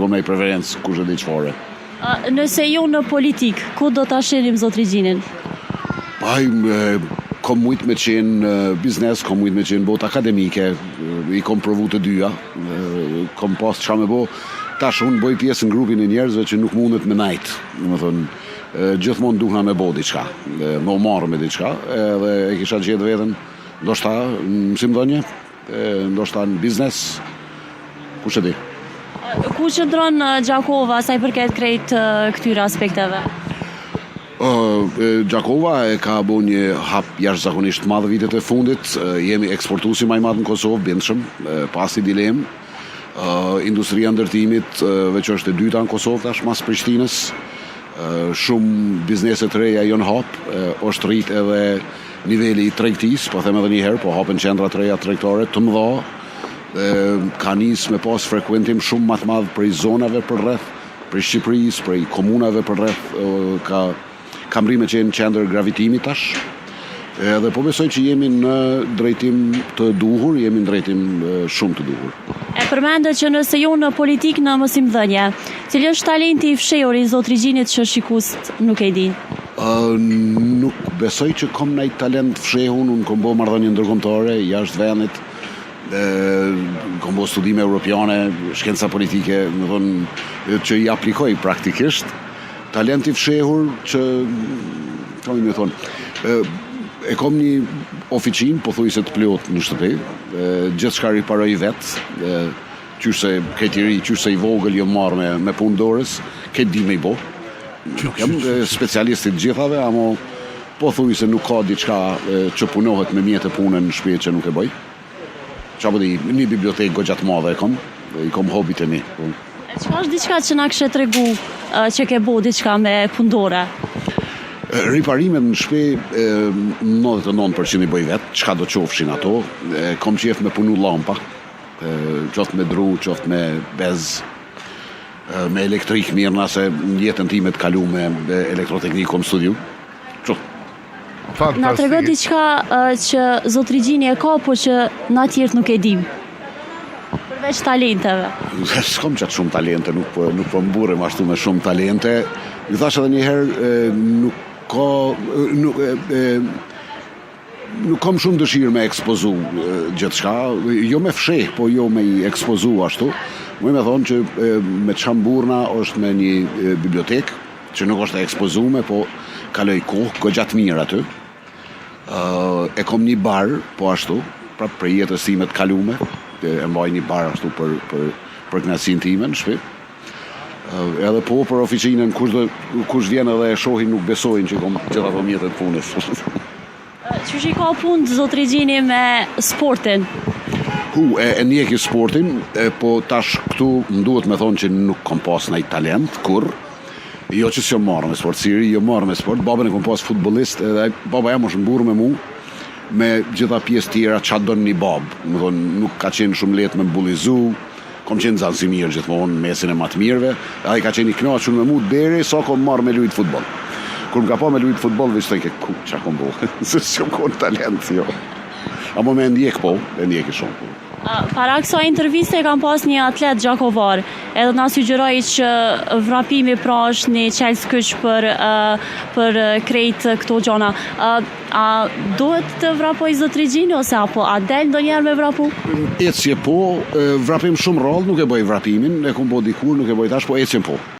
me preferencë kush e di çfarë. Nëse ju në politik, ku do ta shenim zot Regjinin? Kom mujt me qenë biznes, kom mujt me qenë botë akademike, i kom provu të dyja, kom pas çka me bo. Tash unë bëj pjesë në grupin e njerëzve që nuk mundet me najt. Gjithmonë duhna me bo diçka, me u marrë me diçka, edhe e kisha gjetë veten, ndoshta në mësimdhënie, ndoshta në biznes, kush e di. Ku qëndron Gjakova sa i përket krejt këtyre aspekteve? Gjakova e ka bo një hap jashtëzakonisht madh vitet e fundit. Jemi eksportuesi më i madh në Kosovë, bindshëm, pasi dilem. Industria ndërtimit veçanërisht e dyta në Kosovë tash mas Prishtinës. Shumë biznese të reja janë hap, është rrit edhe niveli i tregtisë, po them edhe një herë, po hapen qendra të reja tregtare të mëdha. Ka nis me pas frekuentim shumë më të madh prej zonave përreth, prej Shqipërisë, prej komunave përreth, ka mri me qenë qendër gravitimi tash. Edhe po besoj që jemi në drejtim të duhur, jemi në drejtim shumë të duhur. E përmendet që nëse ju në politik në mësimdhënie, cili është talenti i fshehur i zot Regjinit që shikuest nuk e din? Nuk besoj që kom ndaj talent fshehur, unë kom bo marrëdhënie ndërkombëtare jashtë vendit. Kom bo studime europiane, shkenca politike, që i aplikoj praktikisht. Talenti fshehur që, e kom një oficin, pothuajse të plot në shtëpi, gjithçka riparoj vetë, qyse këtë i ri, qyse i vogël jo marrë me punë dorës, këtë di me i bo. Jam specialist i të gjithave, amo pothuajse nuk ka diçka që punohet me mjetë punën në shtëpi që nuk e bëj. Qa po di, një bibliotekë goxha të madhe i kom hobit e mi. Çka është diçka që na kështë tregu që ke bo diçka me pundore? Riparimet në shtëpi 99% i bëj vetë, çka do qofshin ato. Kom qef me punu lampa, qoftë me dru, qoftë me bez, me elektrik mirë, nase në jetën time të kalu me elektroteknik kom studiu. Na tregon diçka që zot Regjini e ka, po që na tjerë nuk e dim. Përveç talenteve. S'kam qatë shumë talente, nuk po mburem ashtu me shumë talente. Ju thash edhe një herë, nuk kam shumë dëshirë me ekspozu gjithçka, jo me fsheh, po jo me i ekspozu ashtu. Më me thonë që me çamburna është me një bibliotekë, që nuk është e ekspozume, po kaloj kohë goxha të mirë aty. E kom një bar, po ashtu, pra për jetës time të kalume, e mbaj një bar ashtu për kënaqësinë time në shtëpi. Edhe po për oficinën, kush vjen edhe e shohin nuk besojnë që kom gjitha të mjetët punës. Qysh i ka punë zot Regjini me sportin? E njeki sportin, po tash këtu më duhet me thonë që nuk kom pas ndaj talent, kur. Jo që s'jo marrë me sport, siri jo marrë me sport. Babën e kom pas futbolist, edhe baba jam është mburë me mu, me gjitha pjesë tjera qa donë një babë. Nuk ka qenë shumë letë me mbulizu, kom qenë zansimir gjithmonë, mesin e matë mirëve, edhe ka qenë i knaqur me mu deri sa kom marrë me lujt futbol. Kur më ka pa me lujt futbol, vishtë të ke qa kom bo, se s'jom konë talent, jo. Amo me ndjek po, e ndjek i shumë. Para kësaj interviste kam pas një atlet gjakovar, edhe na sugjeroi që vrapimi pra është një qelskësh për krejt këto gjona. A duhet të vrapoj zot Regjini ose apo a del ndonjëherë me vrapu? Ecje po, vrapim shumë rrallë, nuk e bëj vrapimin, e kom bo dikur, nuk e bëj tash, po ecjen po.